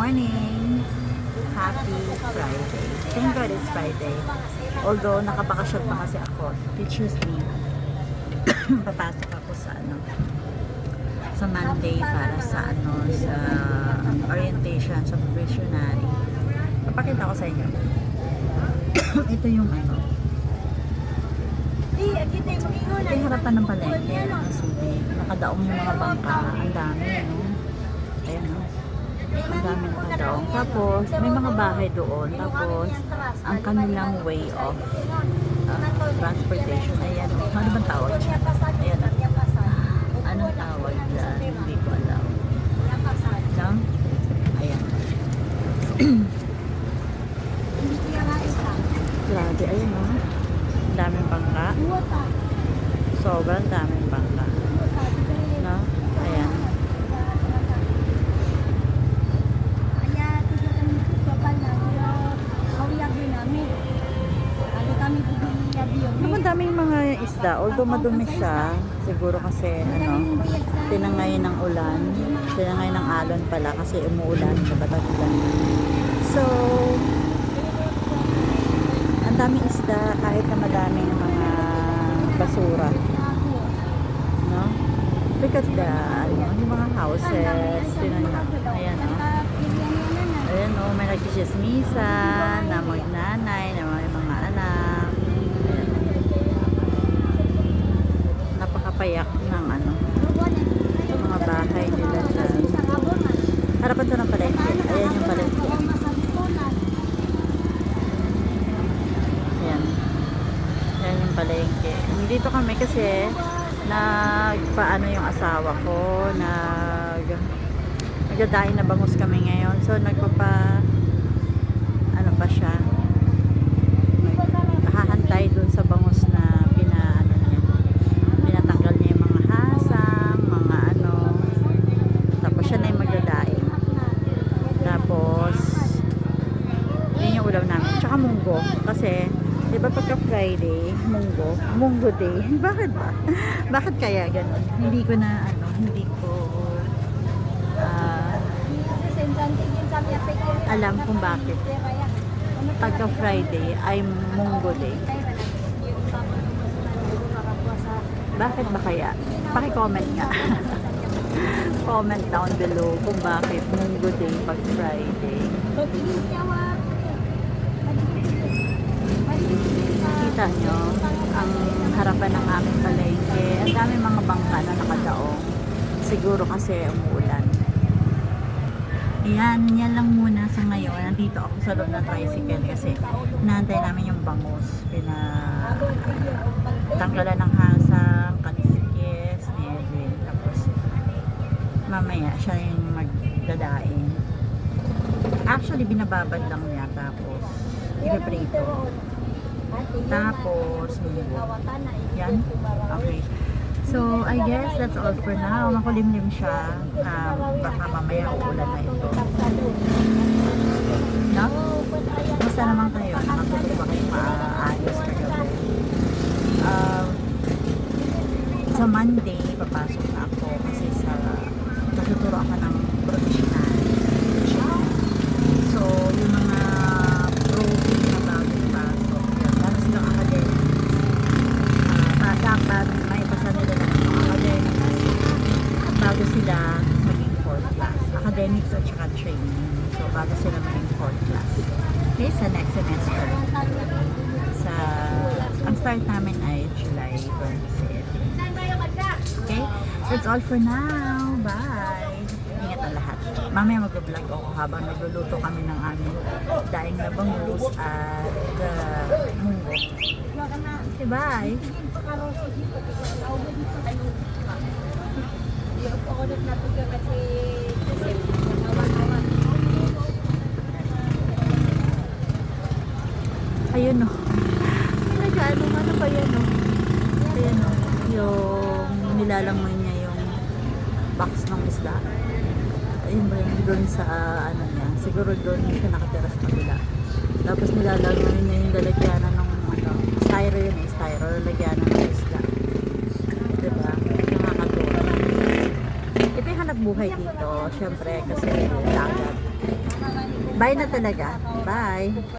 morning! Happy Friday. Thank God it's Friday. Although nakabakasyon pa kasi ako, Teacher's Leave. Papasok ako sa Monday para sa sa orientation sa probationary. Papakita ko sa inyo. Ito yung ito yung harapan ng palengke ng Subic. Nakadaong yung mga bangka. Ang dami, no? Ayan, no? Ang dami nakadaong. Tapos, may mga bahay doon. Tapos, ang kanilang way of transportation. Ayan, ano bang tawag siya? Ayan, anong tawag dyan? Hindi ko alam. Lang? Ayan. Grabe, ayan, no? Ang daming bangka. Sobrang daming bangka. No? Ayan. Naman daming mga isda. Although madumi siya, siguro kasi tinangay ng ulan. Tinangay ng alon pala kasi umuulan. Nabatag-ulan. So, ang daming isda kahit na madaming mga basura. No? Look at the, yung mga houses. Ayan, ayan, may nagchismisan na magnanay, na mga anak. Ayan. Napakapayak ng mga bahay nila dyan. Harapan to ng palengke. Ayan yung palengke. Ayan. Ayan yung palengke. Dito kami kasi nagpaano yung asawa ko, nagdadaing na bangus kami ngayon. So pa siya, nakahantay dun sa bangus na pinatanggal niya yung mga hasang, mga tapos siya na yung magdadaing. Tapos yun yung ulam namin, tsaka munggo kasi diba pagka Friday, munggo day. Bakit ba? Bakit kaya ganun? Hindi ko alam kung bakit pagka Friday ay munggo day. Bakit ba kaya? Paki-comment nga. Comment down below kung bakit munggo day pag Friday. Kita nyo ang harapan ng aming palengke. Ang dami mga bangka na nakadaong. Siguro kasi umuulan. Yan lang muna sa ngayon. Nandito ako sa loob ng tricycle kasi naantay namin yung bangus. Tanggalan ng hasang, kanisikis, ni Edwin. Tapos mamaya siya yung magdadaing. Actually, binababad lang niya. Tapos ipiprito. Tapos yan. Okay. So, I guess that's all for now. Makulimlim siya. Baka mamaya uulan na ito. No? Basta naman kayo. Nakatulog ba kayo maayos kagabi? Sa Monday, papasok na ako kasi tuturo ako ng professional. So, yung mga program na bagong pasok, para silang academics. Dapat maipasa nila ng mga academics bago sila maging 4th class. Academics at saka training. So, bago sila maging 4th class. Okay, sa next semester. Ang start namin ay July 27. Okay? That's all for now. Bye! Ingat ang lahat. Mamaya mag-vlog ako habang nagluluto kami ng aming daing na bangus at munggo. Okay, bye! Ayun o. Ano ba yan o? Ayan o. Yung nilalangoy niya yung box ng isda. Ayun ba yung doon sa niya. Siguro doon yung nakatira sa kabila. Tapos nilalangoy niya yung lalagyanan ng styro yun eh. Styro. Lalagyanan ng isda. Diba? Nakakatuwa. Ito yung hanap buhay dito. Syempre, kasi dagat. Bye na talaga. Bye!